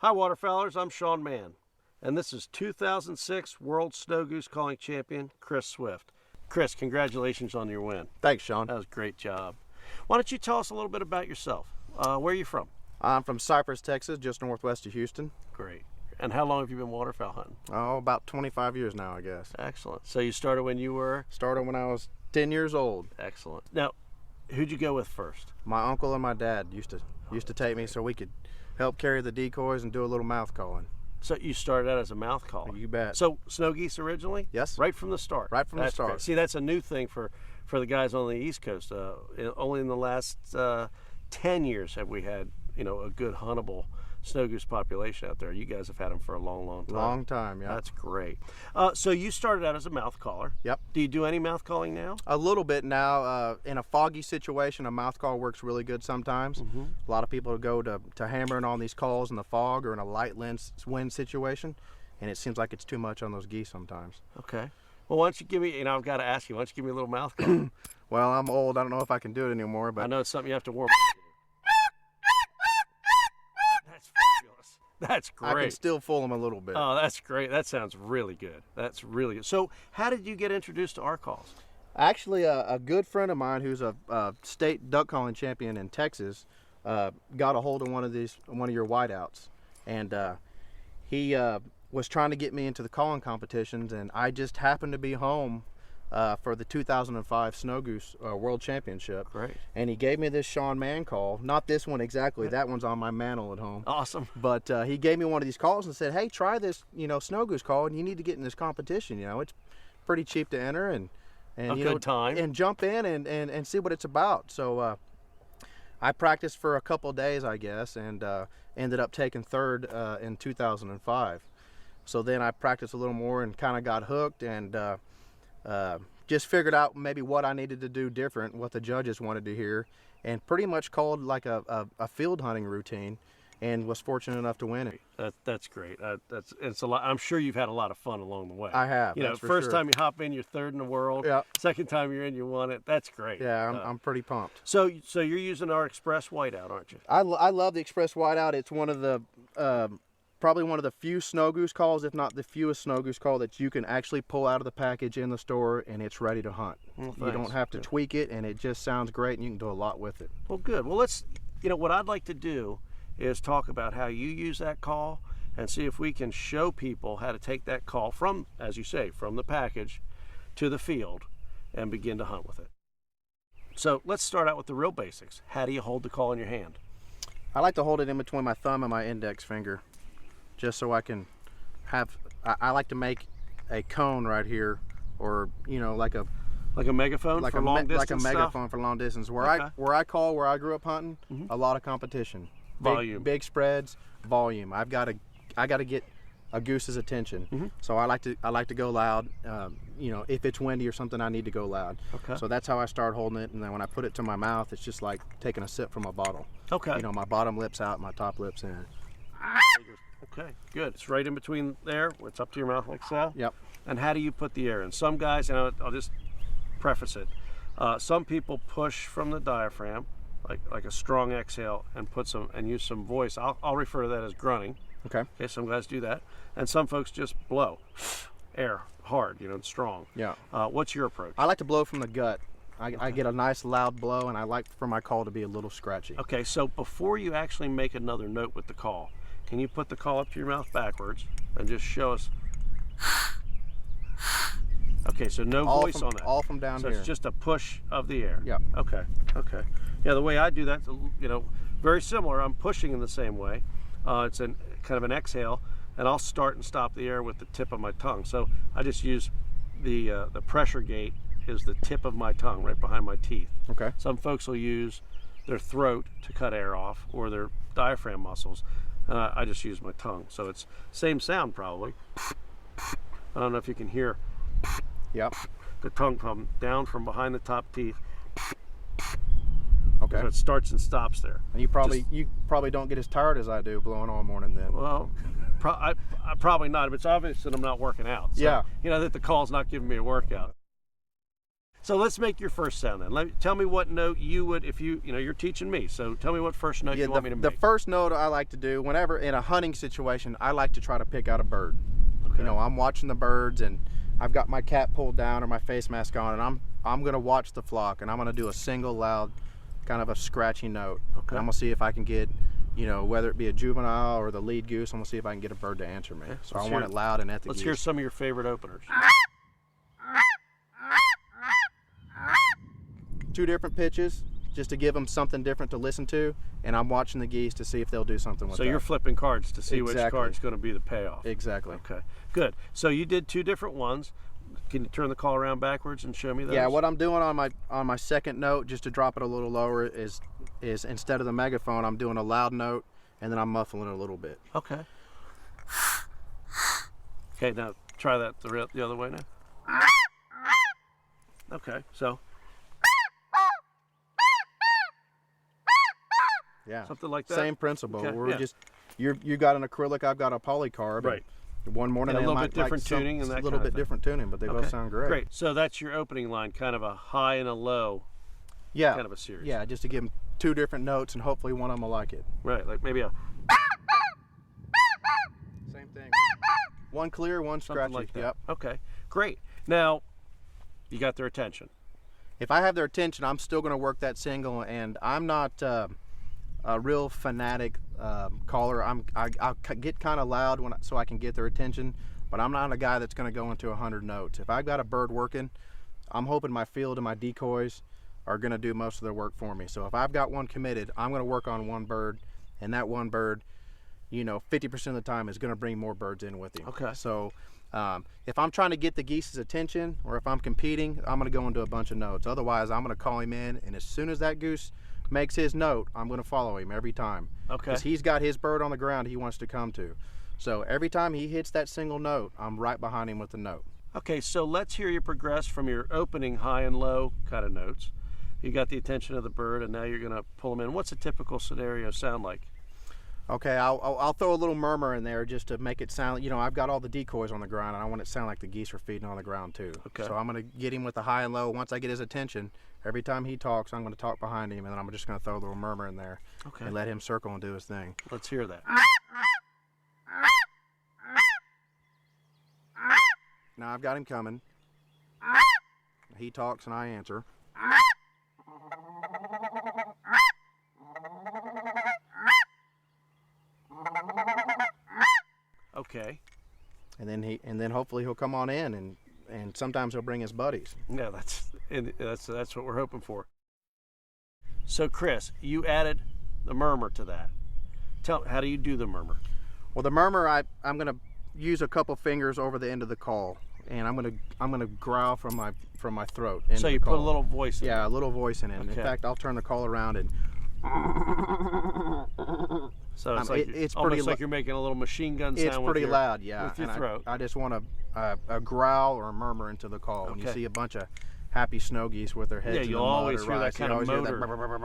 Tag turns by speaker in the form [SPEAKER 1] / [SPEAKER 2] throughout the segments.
[SPEAKER 1] Hi waterfowlers, I'm Sean Mann, and this is 2006 World Snow Goose Calling Champion Chris Swift. Chris, congratulations on your win.
[SPEAKER 2] Thanks, Sean.
[SPEAKER 1] That was a great job. Why don't you tell us a little bit about yourself? Where are you from?
[SPEAKER 2] I'm from Cypress, Texas, just northwest of Houston.
[SPEAKER 1] Great. And how long have you been waterfowl hunting?
[SPEAKER 2] Oh, about 25 years now, I guess.
[SPEAKER 1] Excellent. So you started when you were?
[SPEAKER 2] Started when I was 10 years old.
[SPEAKER 1] Excellent. Now, who'd you go with first?
[SPEAKER 2] My uncle and my dad used to take me so we could help carry the decoys and do a little mouth calling.
[SPEAKER 1] So you started out as a mouth caller?
[SPEAKER 2] You bet.
[SPEAKER 1] So snow geese originally?
[SPEAKER 2] Yes.
[SPEAKER 1] Right from the start?
[SPEAKER 2] Right from the start.
[SPEAKER 1] Great. See, that's a new thing for the guys on the East Coast. Only in the last 10 years have we had, a good huntable snow goose population out there. You guys have had them for a long, long time.
[SPEAKER 2] Long time, yeah.
[SPEAKER 1] That's great. So you started out as a mouth caller.
[SPEAKER 2] Yep.
[SPEAKER 1] Do you do any mouth calling now?
[SPEAKER 2] A little bit now. In a foggy situation, a mouth call works really good sometimes.
[SPEAKER 1] Mm-hmm.
[SPEAKER 2] A lot of people go to hammering on these calls in the fog or in a light wind situation, and it seems like it's too much on those geese sometimes.
[SPEAKER 1] Okay. Well, why don't you give me, I've got to ask you, why don't you give me a little mouth call?
[SPEAKER 2] Well, I'm old. I don't know if I can do it anymore, but
[SPEAKER 1] I know it's something you have to warm up to. That's fabulous. That's great.
[SPEAKER 2] I can still fool them a little bit.
[SPEAKER 1] Oh, that's great. That sounds really good. That's really good. So how did you get introduced to our calls?
[SPEAKER 2] Actually, a good friend of mine who's a state duck calling champion in Texas got a hold of one of your whiteouts, and he was trying to get me into the calling competitions, and I just happened to be home for the 2005 Snow Goose World Championship.
[SPEAKER 1] Great.
[SPEAKER 2] And he gave me this Sean Mann call. Not this one exactly. That one's on my mantle at home.
[SPEAKER 1] Awesome.
[SPEAKER 2] But he gave me one of these calls and said, "Hey, try this, Snow Goose call, and you need to get in this competition. It's pretty cheap to enter, and
[SPEAKER 1] a good time,
[SPEAKER 2] and jump in and see what it's about." So I practiced for a couple of days, I guess, and ended up taking third in 2005. So then I practiced a little more and kind of got hooked, and just figured out maybe what I needed to do different, what the judges wanted to hear, and pretty much called like a field hunting routine, and was fortunate enough to win it.
[SPEAKER 1] That's great. It's a lot. I'm sure you've had a lot of fun along the way.
[SPEAKER 2] I have. That's for
[SPEAKER 1] first
[SPEAKER 2] sure.
[SPEAKER 1] time you hop in, you're third in the world.
[SPEAKER 2] Yeah.
[SPEAKER 1] Second time you're in, you won it. That's great.
[SPEAKER 2] Yeah, I'm pretty pumped.
[SPEAKER 1] So you're using our Express Whiteout, aren't you?
[SPEAKER 2] I love the Express Whiteout. It's one of the probably one of the few snow goose calls, if not the fewest snow goose call, that you can actually pull out of the package in the store and it's ready to hunt.
[SPEAKER 1] Well,
[SPEAKER 2] you don't have to tweak it, and it just sounds great, and you can do a lot with it.
[SPEAKER 1] Well, good. Well, let's, what I'd like to do is talk about how you use that call and see if we can show people how to take that call from, as you say, from the package to the field and begin to hunt with it. So let's start out with the real basics. How do you hold the call in your hand?
[SPEAKER 2] I like to hold it in between my thumb and my index finger, just so I can have, I like to make a cone right here, or like a
[SPEAKER 1] megaphone,
[SPEAKER 2] like
[SPEAKER 1] for long distance
[SPEAKER 2] like a megaphone
[SPEAKER 1] stuff?
[SPEAKER 2] for long distance. Where
[SPEAKER 1] Okay.
[SPEAKER 2] where I grew up hunting, a lot of competition,
[SPEAKER 1] Volume.
[SPEAKER 2] big spreads, volume. I got to get a goose's attention. So I like to go loud. If it's windy or something, I need to go loud.
[SPEAKER 1] Okay.
[SPEAKER 2] So that's how I start holding it, and then when I put it to my mouth, it's just like taking a sip from a bottle.
[SPEAKER 1] Okay.
[SPEAKER 2] My bottom lip's out, my top lip's in.
[SPEAKER 1] Okay, good. It's right in between there. It's up to your mouth like so.
[SPEAKER 2] Yep.
[SPEAKER 1] And how do you put the air in? Some guys, and I'll just preface it. Some people push from the diaphragm, like a strong exhale, and use some voice. I'll refer to that as grunting.
[SPEAKER 2] Okay.
[SPEAKER 1] Okay. Some guys do that, and some folks just blow air hard, strong.
[SPEAKER 2] Yeah.
[SPEAKER 1] What's your approach?
[SPEAKER 2] I like to blow from the gut. I get a nice loud blow, and I like for my call to be a little scratchy.
[SPEAKER 1] Okay. So before you actually make another note with the call, can you put the call up to your mouth backwards and just show us? Okay, so no voice on that.
[SPEAKER 2] All from down
[SPEAKER 1] so
[SPEAKER 2] here.
[SPEAKER 1] So it's just a push of the air.
[SPEAKER 2] Yep.
[SPEAKER 1] Okay. Yeah, the way I do that, very similar. I'm pushing in the same way. It's kind of an exhale, and I'll start and stop the air with the tip of my tongue. So I just use the pressure gate is the tip of my tongue right behind my teeth.
[SPEAKER 2] Okay.
[SPEAKER 1] Some folks will use their throat to cut air off, or their diaphragm muscles. I just use my tongue. So it's same sound probably. I don't know if you can hear.
[SPEAKER 2] Yep.
[SPEAKER 1] The tongue come down from behind the top teeth.
[SPEAKER 2] Okay.
[SPEAKER 1] So it starts and stops there.
[SPEAKER 2] And you probably don't get as tired as I do blowing all morning then.
[SPEAKER 1] Well, I probably not. But it's obvious that I'm not working out. So,
[SPEAKER 2] yeah.
[SPEAKER 1] That the call's not giving me a workout. So let's make your first sound then. Tell me what note you would, if you're teaching me. So tell me what first note you want me to make.
[SPEAKER 2] The first note I like to do, whenever in a hunting situation, I like to try to pick out a bird.
[SPEAKER 1] Okay.
[SPEAKER 2] I'm watching the birds, and I've got my cap pulled down or my face mask on, and I'm gonna watch the flock, and I'm gonna do a single loud, kind of a scratchy note.
[SPEAKER 1] Okay.
[SPEAKER 2] And I'm gonna see if I can get, whether it be a juvenile or the lead goose, I'm gonna see if I can get a bird to answer me. So I want it loud and at the
[SPEAKER 1] Let's
[SPEAKER 2] geese.
[SPEAKER 1] hear some of your favorite openers.
[SPEAKER 2] 2 different pitches, just to give them something different to listen to, and I'm watching the geese to see if they'll do something with that.
[SPEAKER 1] So you're flipping cards to see which
[SPEAKER 2] Exactly.
[SPEAKER 1] card's going to be the payoff.
[SPEAKER 2] Exactly.
[SPEAKER 1] Okay, good. So you did 2 different ones. Can you turn the call around backwards and show me those?
[SPEAKER 2] Yeah, what I'm doing on my second note, just to drop it a little lower, is instead of the megaphone, I'm doing a loud note, and then I'm muffling it a little bit.
[SPEAKER 1] Okay. Okay, now try that the other way now. Okay, so
[SPEAKER 2] Yeah,
[SPEAKER 1] something like that.
[SPEAKER 2] Same principle.
[SPEAKER 1] Okay,
[SPEAKER 2] We're
[SPEAKER 1] yeah.
[SPEAKER 2] just you got an acrylic, I've got a polycarb.
[SPEAKER 1] Right.
[SPEAKER 2] And one morning
[SPEAKER 1] And a
[SPEAKER 2] they
[SPEAKER 1] little
[SPEAKER 2] might
[SPEAKER 1] bit different
[SPEAKER 2] like
[SPEAKER 1] tuning and that
[SPEAKER 2] a little
[SPEAKER 1] kind of
[SPEAKER 2] bit
[SPEAKER 1] thing.
[SPEAKER 2] different tuning, but they both sound great.
[SPEAKER 1] Great. So that's your opening line, kind of a high and a low,
[SPEAKER 2] Yeah.
[SPEAKER 1] kind of a series.
[SPEAKER 2] Yeah, just to give them 2 different notes, and hopefully one of them will like it.
[SPEAKER 1] Right, like maybe a
[SPEAKER 2] Same thing. One clear, one
[SPEAKER 1] something
[SPEAKER 2] scratchy.
[SPEAKER 1] like that.
[SPEAKER 2] Yep.
[SPEAKER 1] Okay, great. Now you got their attention.
[SPEAKER 2] If I have their attention, I'm still going to work that single, and I'm not a real fanatic caller. I'll get kind of loud so I can get their attention, but I'm not a guy that's going to go into 100 notes. If I've got a bird working, I'm hoping my field and my decoys are going to do most of their work for me. So if I've got one committed, I'm going to work on one bird, and that one bird, 50% of the time is going to bring more birds in with him.
[SPEAKER 1] Okay.
[SPEAKER 2] So if I'm trying to get the geese's attention, or if I'm competing, I'm going to go into a bunch of notes. Otherwise, I'm going to call him in, and as soon as that goose makes his note, I'm going to follow him every time.
[SPEAKER 1] Okay.
[SPEAKER 2] Because he's got his bird on the ground he wants to come to. So every time he hits that single note, I'm right behind him with the note.
[SPEAKER 1] Okay, so let's hear you progress from your opening high and low kind of notes. You got the attention of the bird, and now you're going to pull them in. What's a typical scenario sound like?
[SPEAKER 2] Okay, I'll throw a little murmur in there just to make it sound, I've got all the decoys on the ground, and I want it to sound like the geese are feeding on the ground too.
[SPEAKER 1] Okay.
[SPEAKER 2] So I'm going to get him with the high and low. Once I get his attention, every time he talks, I'm going to talk behind him, and then I'm just going to throw a little murmur in there.
[SPEAKER 1] Okay.
[SPEAKER 2] And let him circle and do his thing.
[SPEAKER 1] Let's hear that.
[SPEAKER 2] Now I've got him coming. He talks and I answer.
[SPEAKER 1] Okay.
[SPEAKER 2] And then hopefully he'll come on in, and sometimes he'll bring his buddies.
[SPEAKER 1] Yeah, that's what we're hoping for. So Chris, you added the murmur to that. How do you do the murmur?
[SPEAKER 2] Well, the murmur, I'm going to use a couple fingers over the end of the call, and I'm going to growl from my throat.
[SPEAKER 1] So you put a little voice in it.
[SPEAKER 2] Yeah, a little voice in it.
[SPEAKER 1] Okay.
[SPEAKER 2] In fact, I'll turn the call around and.
[SPEAKER 1] So it's
[SPEAKER 2] it's
[SPEAKER 1] almost
[SPEAKER 2] pretty
[SPEAKER 1] like you're making a little machine gun sound.
[SPEAKER 2] It's pretty loud, yeah.
[SPEAKER 1] With your
[SPEAKER 2] and
[SPEAKER 1] throat.
[SPEAKER 2] I just want a growl or a murmur into the call. When you
[SPEAKER 1] Okay.
[SPEAKER 2] see a bunch of happy snow geese with their heads in the
[SPEAKER 1] you'll
[SPEAKER 2] mud
[SPEAKER 1] always
[SPEAKER 2] or
[SPEAKER 1] hear that
[SPEAKER 2] rice,
[SPEAKER 1] kind
[SPEAKER 2] you
[SPEAKER 1] of
[SPEAKER 2] always hear
[SPEAKER 1] motor,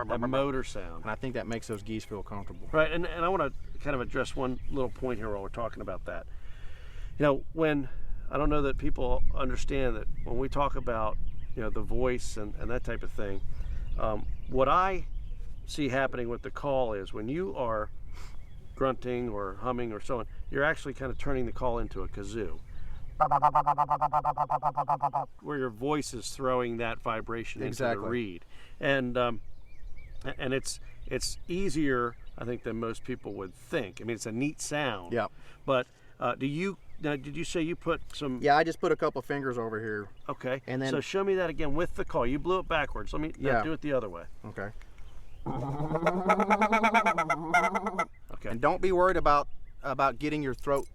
[SPEAKER 2] that
[SPEAKER 1] that motor sound.
[SPEAKER 2] And I think that makes those geese feel comfortable.
[SPEAKER 1] Right, and I want to kind of address one little point here while we're talking about that. When I don't know that people understand that when we talk about the voice and that type of thing, what I see happening with the call is when you are grunting or humming or so on, you're actually kind of turning the call into a kazoo, where your voice is throwing that vibration into the reed, and it's easier, I think, than most people would think. I mean, it's a neat sound.
[SPEAKER 2] Yeah.
[SPEAKER 1] But did you say you put some?
[SPEAKER 2] Yeah, I just put a couple fingers over here.
[SPEAKER 1] Okay.
[SPEAKER 2] And then
[SPEAKER 1] so show me that again with the call. You blew it backwards. Let me do it the other way.
[SPEAKER 2] Okay.
[SPEAKER 1] Okay.
[SPEAKER 2] And don't be worried about getting your throat,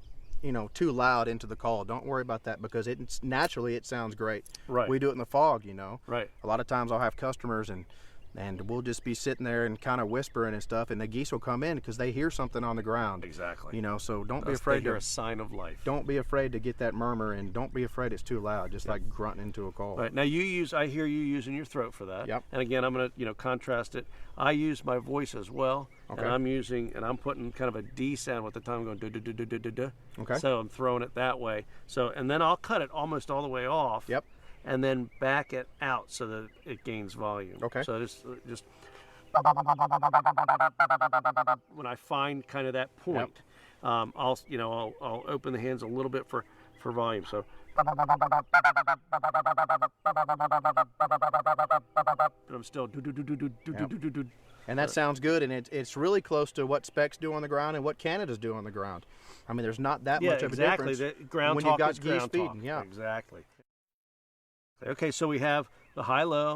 [SPEAKER 2] too loud into the call. Don't worry about that, because it's naturally it sounds great.
[SPEAKER 1] Right.
[SPEAKER 2] We do it in the fog,
[SPEAKER 1] Right.
[SPEAKER 2] A lot of times I'll have customers and we'll just be sitting there and kind of whispering and stuff, and the geese will come in because they hear something on the ground.
[SPEAKER 1] Exactly.
[SPEAKER 2] So don't be
[SPEAKER 1] They
[SPEAKER 2] afraid
[SPEAKER 1] hear a sign of life.
[SPEAKER 2] Don't be afraid to get that murmur, and don't be afraid it's too loud, just like grunting into a call.
[SPEAKER 1] Right. Now I hear you using your throat for that.
[SPEAKER 2] Yep.
[SPEAKER 1] And again, I'm going to contrast it. I use my voice as well.
[SPEAKER 2] Okay.
[SPEAKER 1] And I'm putting kind of a D sound with the tongue going do.
[SPEAKER 2] Okay.
[SPEAKER 1] So I'm throwing it that way. So, and then I'll cut it almost all the way off.
[SPEAKER 2] Yep.
[SPEAKER 1] and then back it out so that it gains volume.
[SPEAKER 2] Okay.
[SPEAKER 1] So just when I find kind of that point, I'll open the hands a little bit for volume. So. But I'm still do.
[SPEAKER 2] And that sounds good, and it's really close to what specs do on the ground and what Canada's do on the ground. I mean, there's not that much of a difference
[SPEAKER 1] the ground
[SPEAKER 2] when
[SPEAKER 1] talk
[SPEAKER 2] you've got
[SPEAKER 1] is
[SPEAKER 2] geese
[SPEAKER 1] ground
[SPEAKER 2] feeding.
[SPEAKER 1] talk.
[SPEAKER 2] Yeah,
[SPEAKER 1] Exactly. Okay, so we have the high-low,